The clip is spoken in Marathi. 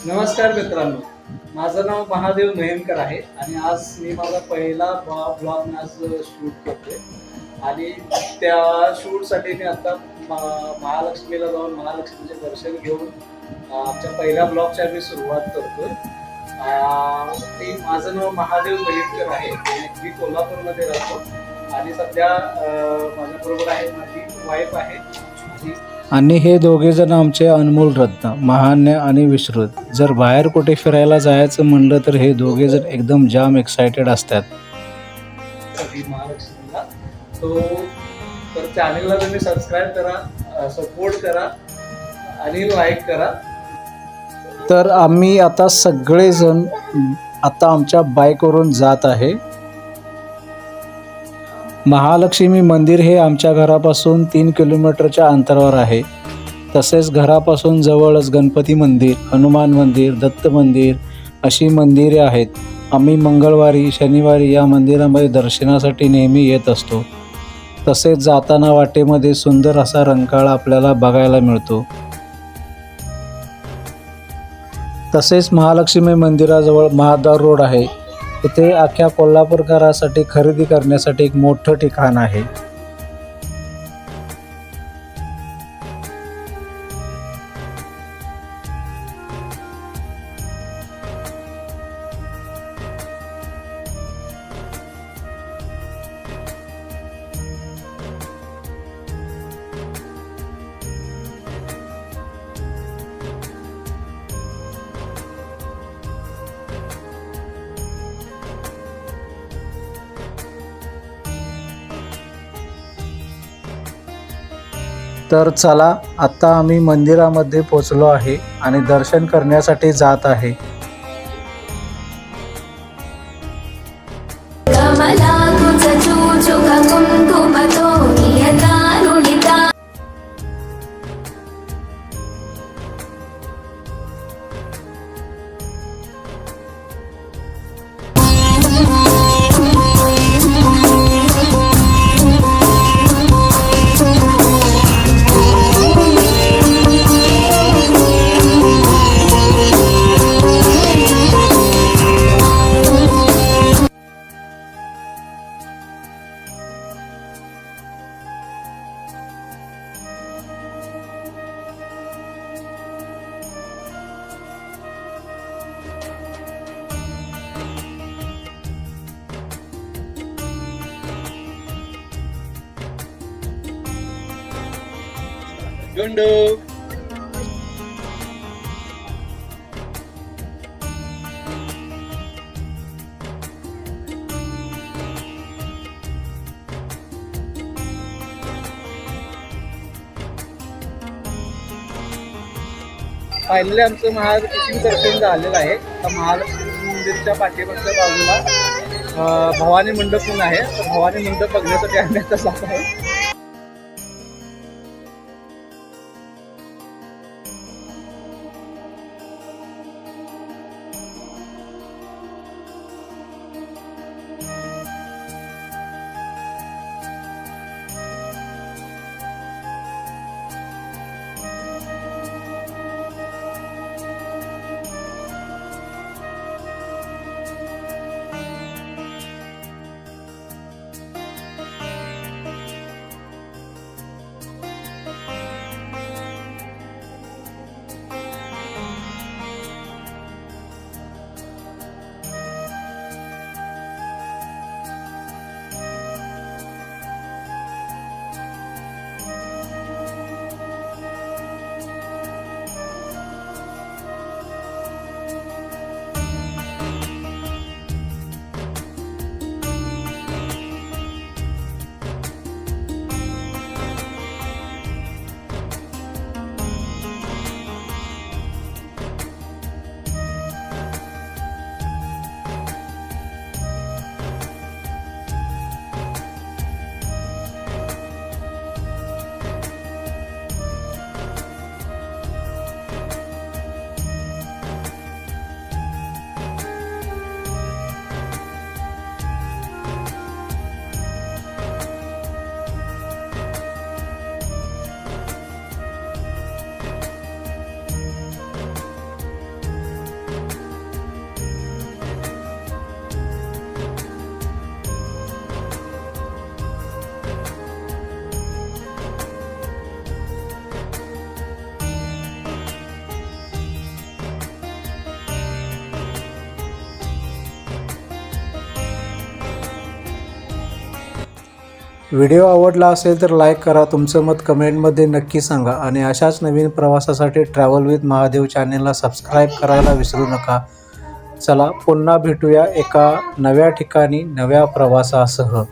नमस्कार मित्रांनो, माझं नाव महादेव मेहनकर आहे आणि आज मी माझा पहिला ब्लॉग आज शूट करतोय आणि त्या शूटसाठी मी आता महालक्ष्मीला जाऊन महालक्ष्मीचे दर्शन घेऊन आमच्या पहिल्या ब्लॉगची आम्ही सुरुवात करतोय. माझं नाव महादेव मेहनकर आहे. मी कोल्हापूरमध्ये राहतो आणि सध्या माझ्याबरोबर आहे माझी वाईफ आहे आणि हे दोघे जण आमचे अनमोल रत्न महान्य आणि विश्रुत. जर बाहेर कुठे फिरायला जायचं म्हणलं तर हे दोघे जण एकदम जाम एक्सायटेड असतात. महालक्ष्मीला तर चॅनलला तुम्ही सबस्क्राईब करा, सपोर्ट करा आणि लाईक करा. तर आम्ही आता सगळेजण आता आमच्या बाईकवरून जात आहे. महालक्ष्मी मंदिर हे आमच्या घरापासून 3 किलोमीटरच्या अंतरावर आहे. तसेच घरापासून जवळच गणपती मंदिर, हनुमान मंदिर, दत्त मंदिर अशी मंदिरे आहेत. आम्ही मंगळवारी शनिवारी या मंदिरामध्ये दर्शनासाठी नेहमी येत असतो. तसेच जाताना वाटेमध्ये सुंदर असा रंकाळा आपल्याला बघायला मिळतो. तसेच महालक्ष्मी मंदिराजवळ महाद्वार रोड आहे. इथे अख्ख्या कोल्हापूरकरांसाठी खरेदी करण्यासाठी एक मोठं ठिकाण आहे. तर चला, आता आम्ही मंदिरामध्ये पोचलो आहे आणि दर्शन करण्यासाठी जात आहे. गंडू फायनली आमचं महालक्ष्मी दर्शन झालेलं आहे. महालक्ष्मी मंदिरच्या पाठीमागच्या बाजूला भवानी मंडप म्हणून आहे. तर भवानी मंडप बघण्यासाठी आम्ही आता जात आहे. व्हिडिओ आवडला असेल तर लाईक करा, तुमचं मत कमेंटमध्ये नक्की सांगा आणि अशाच नवीन प्रवासासाठी ट्रॅव्हल विथ महादेव चॅनेलला सबस्क्राईब करायला विसरू नका. चला पुन्हा भेटूया एका नव्या ठिकाणी नव्या प्रवासासह.